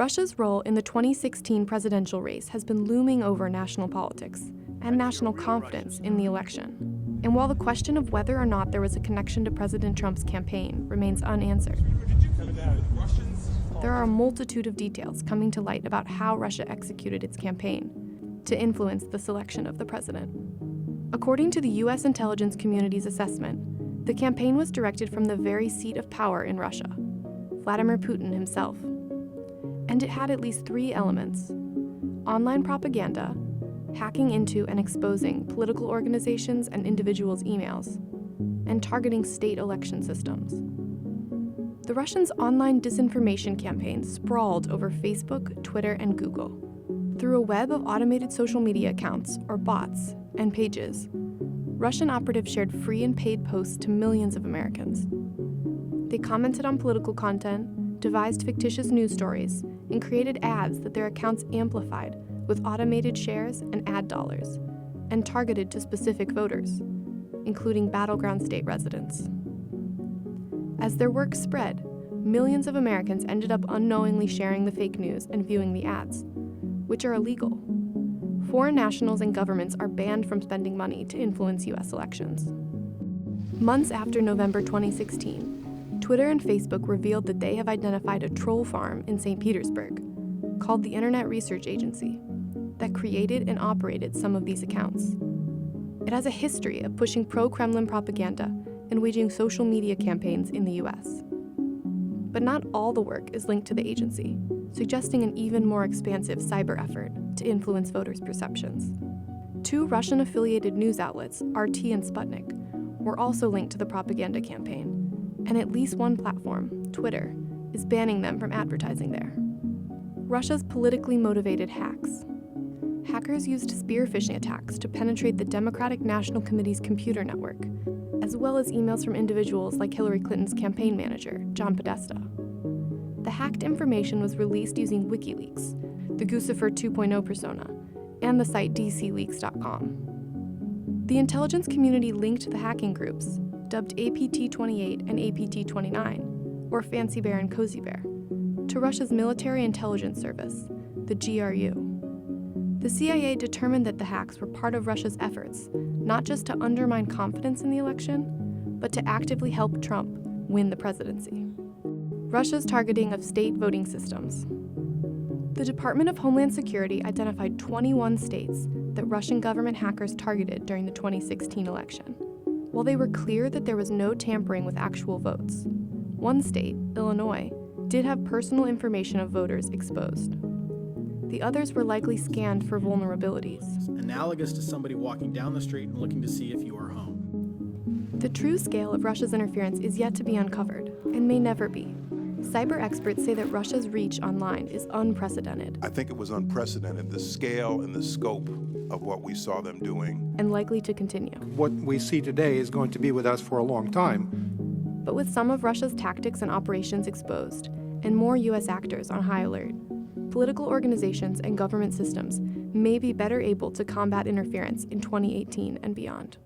Russia's role in the 2016 presidential race has been looming over national politics and national confidence in the election. And while the question of whether or not there was a connection to President Trump's campaign remains unanswered, there are a multitude of details coming to light about how Russia executed its campaign to influence the selection of the president. According to the U.S. intelligence community's assessment, the campaign was directed from the very seat of power in Russia, Vladimir Putin himself. And it had at least three elements: online propaganda, hacking into and exposing political organizations and individuals' emails, and targeting state election systems. The Russians' online disinformation campaign sprawled over Facebook, Twitter, and Google. Through a web of automated social media accounts, or bots, and pages, Russian operatives shared free and paid posts to millions of Americans. They commented on political content, devised fictitious news stories, and created ads that their accounts amplified with automated shares and ad dollars, and targeted to specific voters, including battleground state residents. As their work spread, millions of Americans ended up unknowingly sharing the fake news and viewing the ads, which are illegal. Foreign nationals and governments are banned from spending money to influence U.S. elections. Months after November 2016, Twitter and Facebook revealed that they have identified a troll farm in St. Petersburg, called the Internet Research Agency, that created and operated some of these accounts. It has a history of pushing pro-Kremlin propaganda and waging social media campaigns in the U.S. But not all the work is linked to the agency, suggesting an even more expansive cyber effort to influence voters' perceptions. Two Russian-affiliated news outlets, RT and Sputnik, were also linked to the propaganda campaign, and at least one platform, Twitter, is banning them from advertising there. Russia's politically motivated hacks. Hackers used spear phishing attacks to penetrate the Democratic National Committee's computer network, as well as emails from individuals like Hillary Clinton's campaign manager, John Podesta. The hacked information was released using WikiLeaks, the Guccifer 2.0 persona, and the site dcleaks.com. The intelligence community linked the hacking groups, dubbed APT-28 and APT-29, or Fancy Bear and Cozy Bear, to Russia's military intelligence service, the GRU. The CIA determined that the hacks were part of Russia's efforts, not just to undermine confidence in the election, but to actively help Trump win the presidency. Russia's targeting of state voting systems. The Department of Homeland Security identified 21 states that Russian government hackers targeted during the 2016 election. While they were clear that there was no tampering with actual votes, one state, Illinois, did have personal information of voters exposed. The others were likely scanned for vulnerabilities. Analogous to somebody walking down the street and looking to see if you are home. The true scale of Russia's interference is yet to be uncovered, and may never be. Cyber experts say that Russia's reach online is unprecedented. I think it was unprecedented, the scale and the scope of what we saw them doing. And likely to continue. What we see today is going to be with us for a long time. But with some of Russia's tactics and operations exposed, and more U.S. actors on high alert, political organizations and government systems may be better able to combat interference in 2018 and beyond.